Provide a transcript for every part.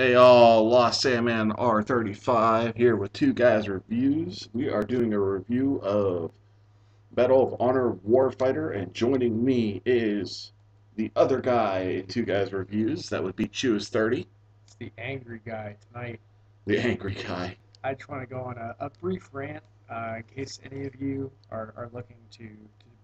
Hey all, Lost Salmon R35 here with two guys reviews. We are doing a review of Medal of Honor Warfighter, and joining me is the other guy in two guys reviews. That would be Chews30, It's the angry guy tonight. the angry guy. I just want to go on a brief rant in case any of you are looking to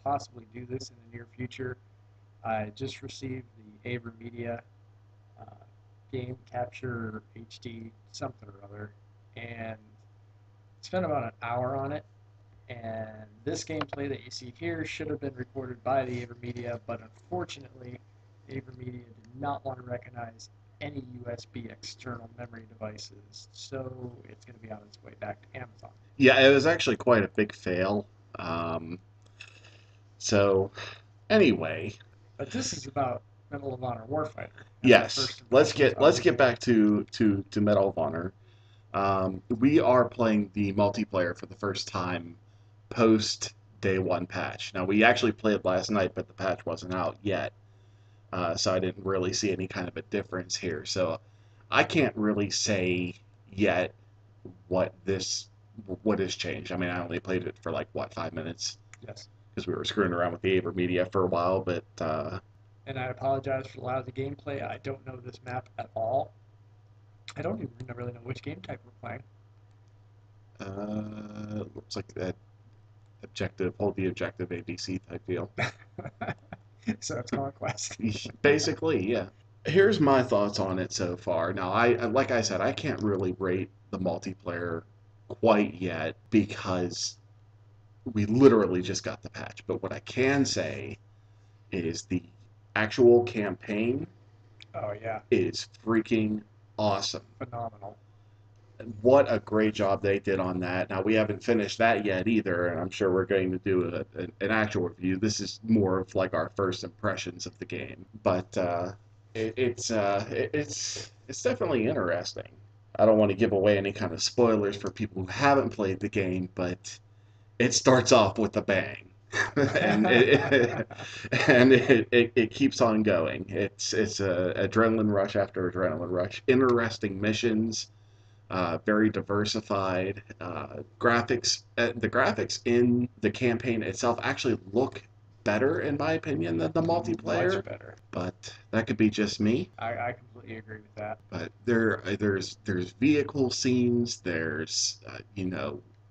possibly do this in the near future. I just received the Aver Media uh, game capture HD something or other, and spent about an hour on it. And this gameplay that you see here should have been recorded by the Aver Media, but unfortunately, Aver Media did not want to recognize any USB external memory devices, so it's going to be on its way back to Amazon. Yeah, it was actually quite a big fail. Um, so, anyway, But this is about Medal of Honor Warfighter and my yes, first let's impressions get of let's the get game. back to Medal of Honor. We are playing the multiplayer for the first time post day one patch. Now, we actually played last night, but the patch wasn't out yet, so I didn't really see any kind of a difference here. So I can't really say yet what this what has changed. I mean, I only played it for like what 5 minutes Yes. because we were screwing around with the Aver Media for a while, but And I apologize for the lousy gameplay. I don't know this map at all. I don't even really know which game type we're playing. looks like that objective, hold the objective ABC type deal. So it's Conquest. Basically, yeah. Here's my thoughts on it so far. Now, like I said, I can't really rate the multiplayer quite yet because we literally just got the patch. But what I can say is the actual campaign Oh yeah, is freaking awesome. phenomenal. What a great job they did on that. Now, we haven't finished that yet either, and I'm sure we're going to do an actual review. This is more of like our first impressions of the game, but it's definitely interesting. I don't want to give away any kind of spoilers for people who haven't played the game, but it starts off with a bang. and it keeps on going. It's a adrenaline rush after adrenaline rush. Interesting missions, very diversified. The graphics in the campaign itself actually look better, in my opinion, than the multiplayer. Much better. But that could be just me. I completely agree with that. But there's vehicle scenes. There's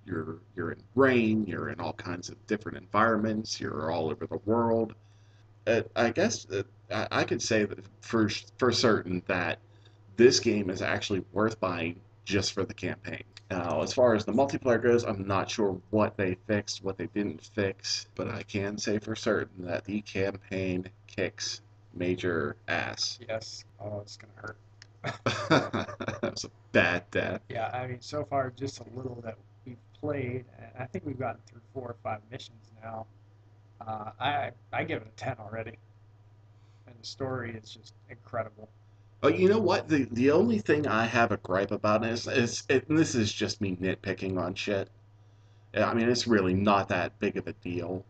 you're in rain. You're in all kinds of different environments. You're all over the world. I guess I could say that for certain that this game is actually worth buying just for the campaign. Now, as far as the multiplayer goes, I'm not sure what they fixed, what they didn't fix, but I can say for certain that the campaign kicks major ass. Yes. Oh, it's gonna hurt. That was a bad death. Yeah, I mean, so far just a little that we've played, and I think we've gotten through 4 or 5 missions now. I give it a 10 already, and the story is just incredible. Oh, you know what? The only thing I have a gripe about and this is just me nitpicking on shit. I mean, it's really not that big of a deal,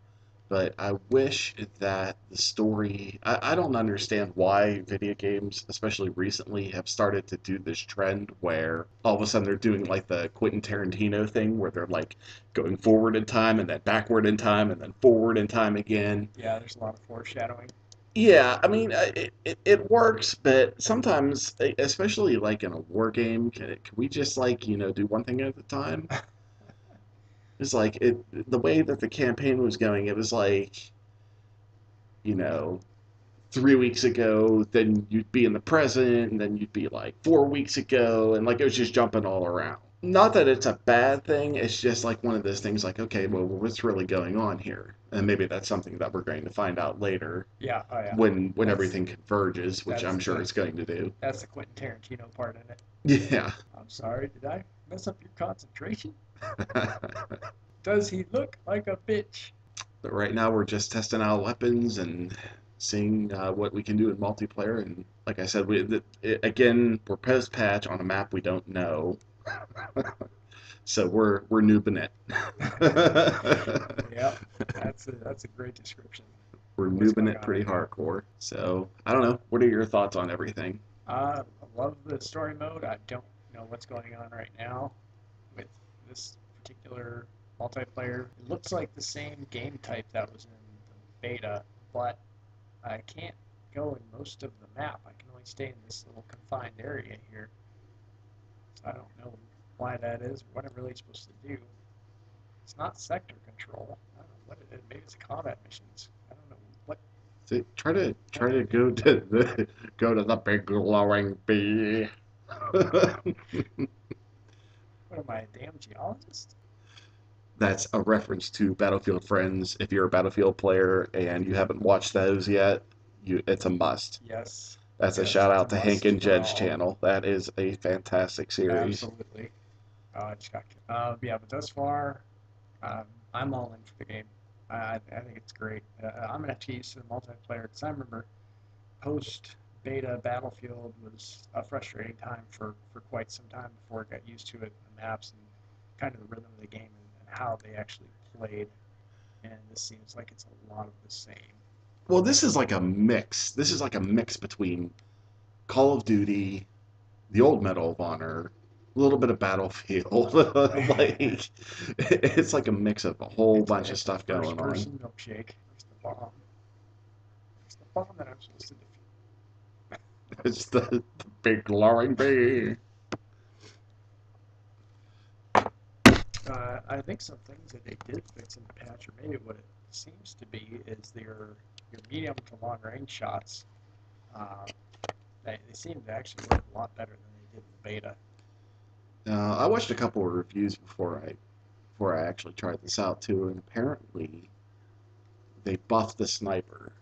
but I wish that the story. I don't understand why video games, especially recently, have started to do this trend where all of a sudden they're doing like the Quentin Tarantino thing where they're like going forward in time and then backward in time and then forward in time again. Yeah, there's a lot of foreshadowing. Yeah, I mean, it works, but sometimes, especially like in a war game, can we just like, do one thing at a time? It's like the way that the campaign was going, it was like, you know, 3 weeks ago, then you'd be in the present, and then you'd be like 4 weeks ago, and like it was just jumping all around. Not that it's a bad thing, it's just like one of those things like, okay, well, what's really going on here? And maybe that's something that we're going to find out later Yeah, oh yeah. when That's everything converges, which that's I'm sure the it's going to do. that's the Quentin Tarantino part in it. Yeah. I'm sorry, did I mess up your concentration? Does he look like a bitch? But right now we're just testing out weapons and seeing what we can do in multiplayer. And like I said, again, we're post patch on a map we don't know, so we're noobing it. Yep, that's a great description We're of what's noobing going it on in pretty here. hardcore. So I don't know. What are your thoughts on everything? I love the story mode. I don't know what's going on right now with this particular multiplayer. It looks like the same game type that was in the beta, but I can't go in most of the map. I can only stay in this little confined area here. So I don't know why that is or what I'm really supposed to do. It's not sector control. I don't know what it is. Maybe it's combat missions. I don't know what So what try to to do. go to the big glowing bee. What am I, a damn geologist? That's a reference to Battlefield Friends. If you're a Battlefield player and you haven't watched those yet, it's a must. Yes, That's a yes, shout it's a out to Hank must and for Jed's all. channel. That is a fantastic series. Absolutely. I just got kidded. Yeah, but thus far, um, I'm all in for the game. I think it's great. I'm gonna have to get used to the multiplayer because I remember post beta Battlefield was a frustrating time for quite some time before it got used to it, the maps and kind of the rhythm of the game and how they actually played. And this seems like it's a lot of the same. Well, this is like a mix. This is like a mix between Call of Duty, the old Medal of Honor, a little bit of Battlefield. Like it's like a mix of a whole bunch of It's a stuff first going on. person milkshake. Where's the bomb? Where's the bomb that I'm supposed to defeat? It's the big glowing bee. I think some things that they did fix in the patch, or maybe what it seems to be, is your medium to long range shots. Uh, they seem to actually work a lot better than they did in the beta. I watched a couple of reviews before I actually tried this out too, and apparently they buffed the sniper.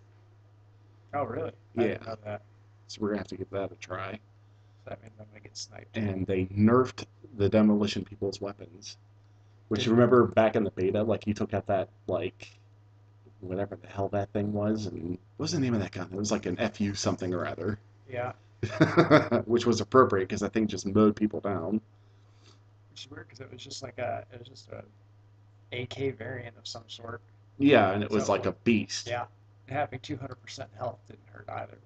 Oh, really? I Yeah, didn't know that. so we're gonna have to give that a try. So that means I'm gonna get sniped. And they nerfed the demolition people's weapons. Which Did you remember back in the beta, like you took out that like whatever the hell that thing was, and what was the name of that gun? It was like an FU something or other, yeah, which was appropriate because that thing just mowed people down. which is weird because it was just a AK variant of some sort. Yeah, and it was So like a beast. yeah, having 200% health didn't hurt either.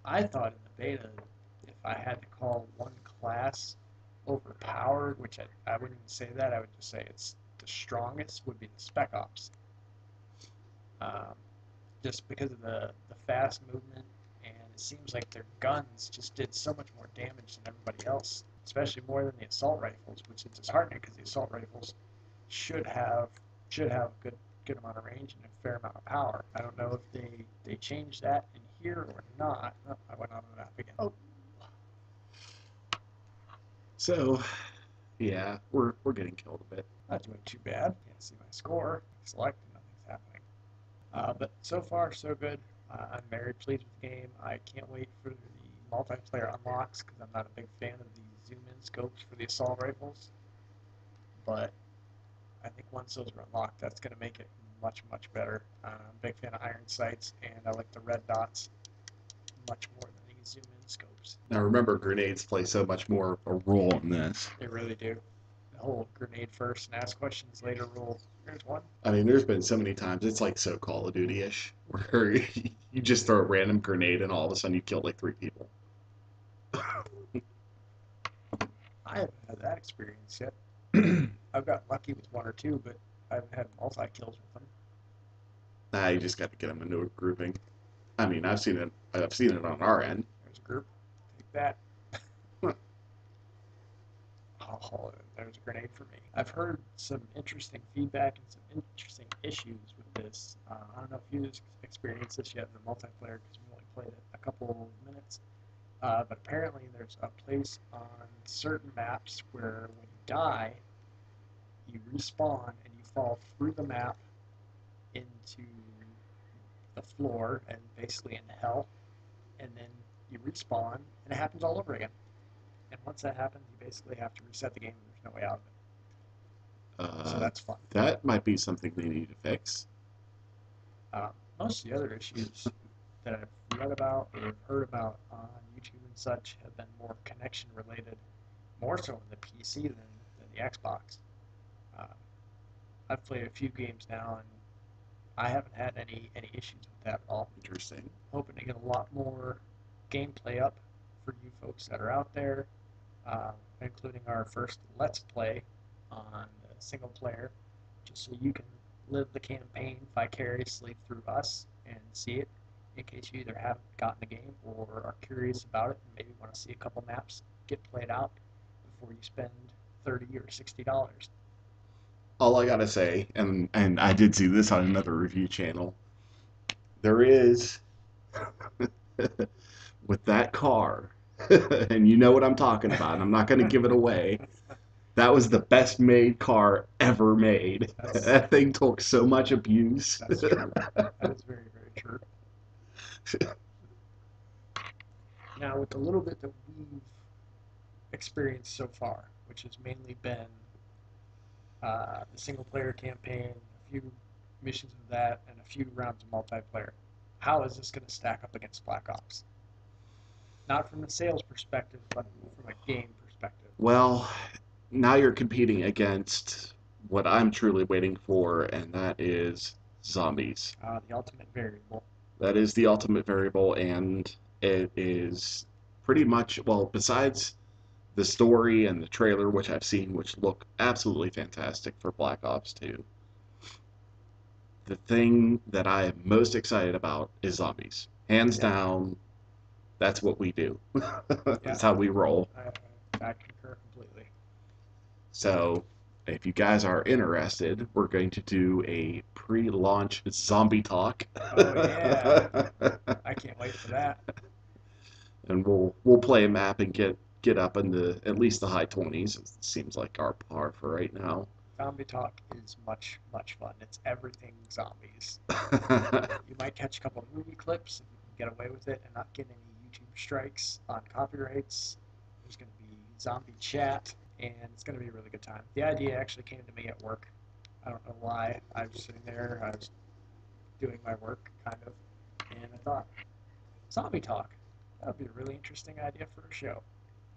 I thought in the beta, if I had to call one class overpowered, which I wouldn't even say that, I would just say it's the strongest, would be the Spec Ops. Um, just because of the fast movement, and it seems like their guns just did so much more damage than everybody else, especially more than the assault rifles, which is disheartening because the assault rifles should have should have a good amount of range and a fair amount of power. I don't know if they changed that in here or not. Oh, I went on the map again. Oh, So, yeah, we're getting killed a bit. not doing too bad. Can't see my score. Select, nothing's happening. But so far, so good. I'm very pleased with the game. I can't wait for the multiplayer unlocks because I'm not a big fan of the zoom-in scopes for the assault rifles. But I think once those are unlocked, that's going to make it much, much better. I'm a big fan of iron sights, and I like the red dots much more than these zoom-in scopes. Now remember, grenades play so much more of a role in this. They really do. The whole grenade first and ask questions later rule. Here's one. I mean, there's been so many times it's like so Call of Duty-ish, where you just throw a random grenade and all of a sudden you kill like three people. I haven't had that experience yet. I've got lucky with one or two, but I haven't had multi kills with them. Nah, you just got to get them into a grouping. I mean, I've seen it on our end. There's a group. Take that. Oh, there's a grenade for me. I've heard some interesting feedback and some interesting issues with this. I don't know if you've experienced this yet in the multiplayer because we only played it a couple of minutes. But apparently, there's a place on certain maps where when you die, you respawn and you fall through the map into the floor and basically into hell, and then you respawn and it happens all over again. And once that happens, you basically have to reset the game and there's no way out of it. So Uh, that's fun. that might be something they need to fix. Most of the other issues that I've read about or heard about on YouTube and such have been more connection related, more so in the PC than the Xbox. Uh, I've played a few games now and I haven't had any issues with that at all. Interesting. Hoping to get a lot more gameplay up for you folks that are out there, including our first Let's Play on single player, just so you can live the campaign vicariously through us and see it in case you either haven't gotten the game or are curious about it and maybe want to see a couple maps get played out before you spend $30 or $60. All I gotta say, and I did see this on another review channel, there is with that car, and you know what I'm talking about. I'm not gonna give it away. That was the best made car ever made. That's That thing took so much abuse. that's true. That is very, very true. Now, with the little bit that we've experienced so far, which has mainly been the single player campaign, a few missions of that, and a few rounds of multiplayer, how is this going to stack up against Black Ops? Not from a sales perspective, but from a game perspective. Well, now you're competing against what I'm truly waiting for, and that is zombies. The ultimate variable. That is the ultimate variable, and it is pretty much, well, besides the story and the trailer, which I've seen, which look absolutely fantastic for Black Ops 2, the thing that I am most excited about is zombies. Hands Yeah, down, that's what we do. yeah, That's how we roll. I concur completely. So, if you guys are interested, we're going to do a pre-launch zombie talk. Oh yeah, I can't wait for that. And we'll play a map and get up in the at least the high 20s. It seems like our par for right now. Zombie talk is much, much fun. It's everything zombies. You might catch a couple of movie clips if you can get away with it and not get any YouTube strikes on copyrights. There's going to be zombie chat, and it's going to be a really good time. The idea actually came to me at work. I don't know why. I was sitting there, I was doing my work, kind of, and I thought, zombie talk. That would be a really interesting idea for a show.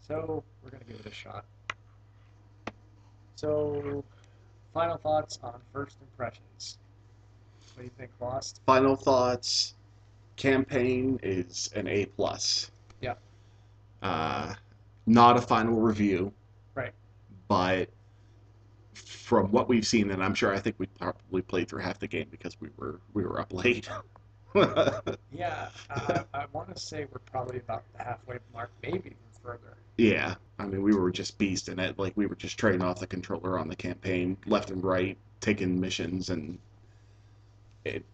So we're going to give it a shot. So, final thoughts on first impressions. What do you think, Lost? Final thoughts. Campaign is an A plus. Yeah, Uh, Not a final review, right. but from what we've seen, and I'm sure I think we probably played through half the game because we were up late. Yeah, I want to say we're probably about the halfway mark, maybe even further. Yeah, I mean we were just beasting it. Like we were just trading off the controller on the campaign left and right, taking missions, and it,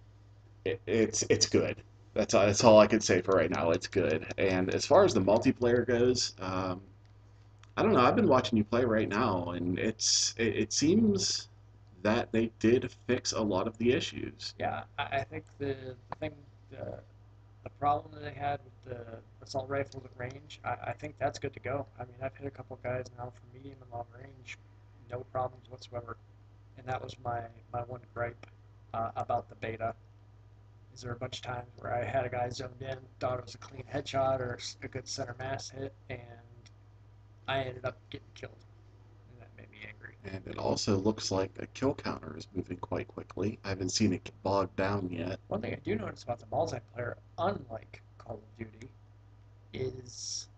it's good. That's all I can say for right now. It's good. And as far as the multiplayer goes, I don't know. I've been watching you play right now, and it seems that they did fix a lot of the issues. Yeah, I think the thing, the, the problem that they had with the assault rifles at range, I think that's good to go. I mean, I've hit a couple guys now from medium and long range, no problems whatsoever. And that was my one gripe about the beta. Is there a bunch of times where I had a guy zoned in, thought it was a clean headshot or a good center mass hit, and I ended up getting killed, and that made me angry. And it also looks like a kill counter is moving quite quickly. I haven't seen it get bogged down yet. One thing I do notice about the multiplayer, unlike Call of Duty, is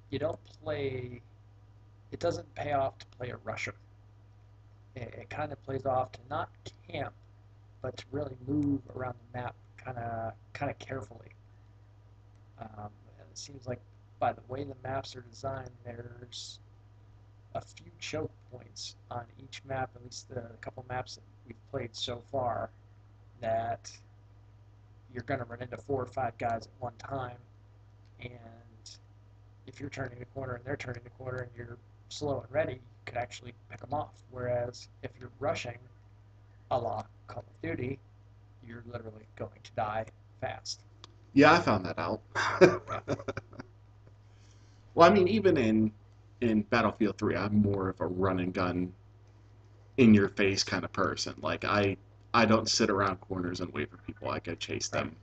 you don't play. It doesn't pay off to play a rusher. It kind of plays off to not camp, but to really move around the map, kind of carefully. And it seems like by the way the maps are designed, there's a few choke points on each map, at least the couple maps that we've played so far, that you're going to run into 4 or 5 guys at one time, and if you're turning the corner and they're turning the corner and you're slow and ready, you could actually pick them off. Whereas if you're rushing, a la Call of Duty, you're literally going to die fast. Yeah, I found that out. Yeah, Well, I mean, even in Battlefield 3, I'm more of a run and gun, in your face kind of person. Like I don't sit around corners and wait for people. I go chase right. them.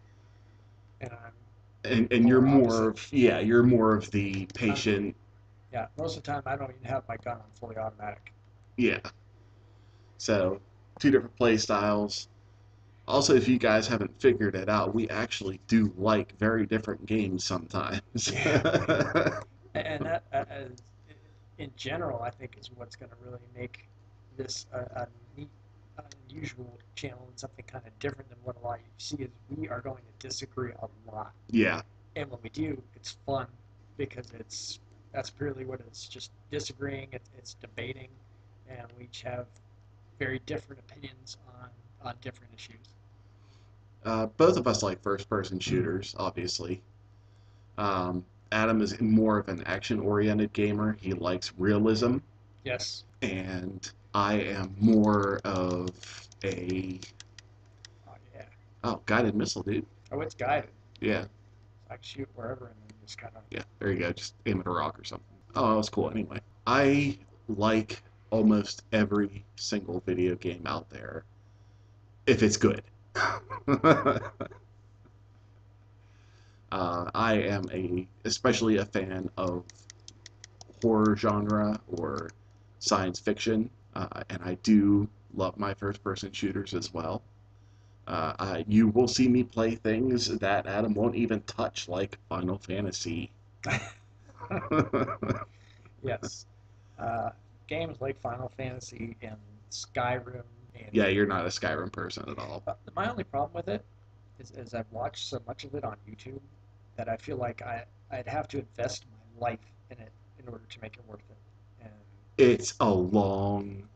And I'm And you're polar more opposite. of yeah, you're more of the I'm patient. Yeah. Most of the time, I don't even have my gun on fully automatic. Yeah. So two different play styles. Also, if you guys haven't figured it out, we actually do like very different games sometimes. Yeah, and that, in general, I think is what's going to really make this a neat, unusual channel and something kind of different than what a lot of you see. Is we are going to disagree a lot, Yeah. and when we do, it's fun because that's purely what it's just disagreeing. It's debating, and we each have very different opinions on different issues. Both of us like first person shooters, obviously. Adam is more of an action oriented gamer. He likes realism. Yes. And I am more of a Oh yeah. guided missile, dude. Oh, it's guided. Yeah, I can shoot wherever and then just kind of. yeah. There you go. Just aim at a rock or something. Oh, that was cool. Anyway, I like almost every single video game out there if it's good. I am especially a fan of horror genre or science fiction, and I do love my first person shooters as well. You will see me play things that Adam won't even touch, like Final Fantasy. Yes. Uh, Games like Final Fantasy and Skyrim and Yeah, you're not a Skyrim person at all. my only problem with it is I've watched so much of it on YouTube that I feel like I'd have to invest my life in it in order to make it worth it. And It's a long,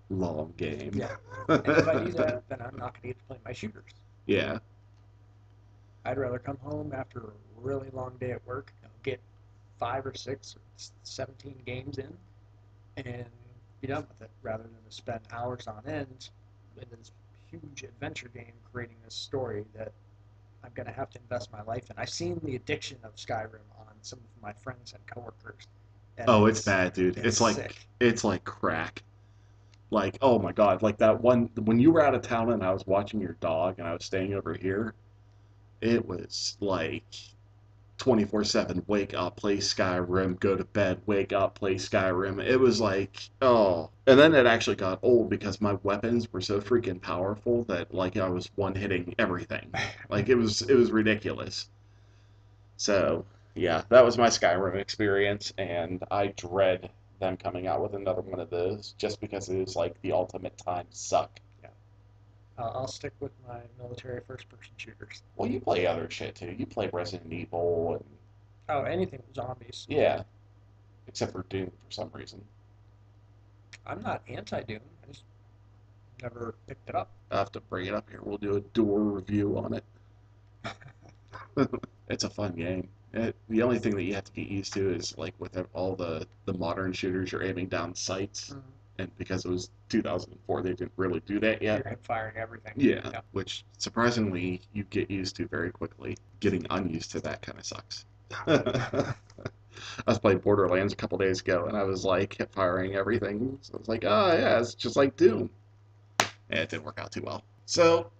long game. yeah, and if I do that, then I'm not going to get to play my shooters. Yeah. I'd rather come home after a really long day at work, get 5 or 6 or 17 games in, and be done with it, rather than to spend hours on end in this huge adventure game creating this story that I'm going to have to invest my life in. I've seen the addiction of Skyrim on some of my friends and coworkers, and Oh, it's bad, dude. it's sick. It's like crack. Like, oh my God, like that one when you were out of town and I was watching your dog and I was staying over here, it was like 24/7, wake up, play Skyrim, go to bed, wake up, play Skyrim. It was like, oh. And then it actually got old because my weapons were so freaking powerful that like I was one hitting everything. Like it was ridiculous. So, yeah, that was my Skyrim experience and I dread them coming out with another one of those just because it is like the ultimate time suck. Yeah, I'll stick with my military first-person shooters. Well, you play other shit too. You play Resident Evil and Oh, anything with zombies. yeah, except for Doom for some reason. I'm not anti-Doom. I just never picked it up. I'll have to bring it up here. We'll do a dual review on it. It's a fun game. The only thing that you have to get used to is like with all the modern shooters, you're aiming down sights, Mm. and because it was 2004, they didn't really do that You're yet. hip firing everything. Yeah, Yeah. which surprisingly you get used to very quickly. Getting unused to that kind of sucks. I was playing Borderlands a couple days ago, and I was like hip firing everything. So I was like, oh yeah, it's just like Doom. And it didn't work out too well. So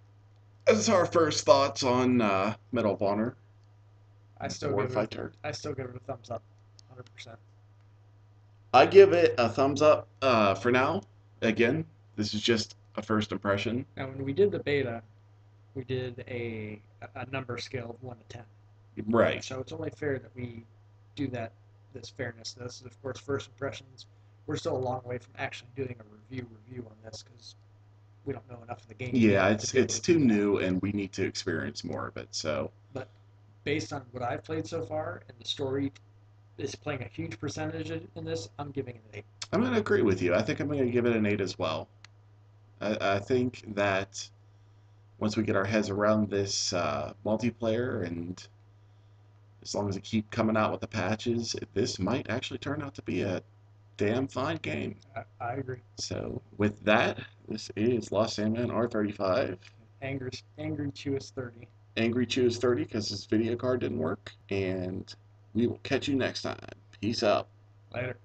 that's our first thoughts on Medal of Honor I still give it. Warfighter. I still give it a thumbs up, 100%. I give it a thumbs up for now. Again, this is just a first impression. Now, when we did the beta, we did a number scale of 1 to 10. Right. So it's only fair that we do that. This fairness. This is, of course, first impressions. We're still a long way from actually doing a review on this because we don't know enough of the game Yeah, yet to it's be able it's to too do that. new, and we need to experience more of it. So But based on what I've played so far and the story is playing a huge percentage in this, I'm giving it an 8. I'm going to agree with you. I think I'm going to give it an 8 as well. I think that once we get our heads around this multiplayer, and as long as they keep coming out with the patches, this might actually turn out to be a damn fine game. I agree. So with that, this is Lost Sandman R35. Angry Chewis 30. Angry Chews 30 because his video card didn't work, and we will catch you next time. Peace out. Later.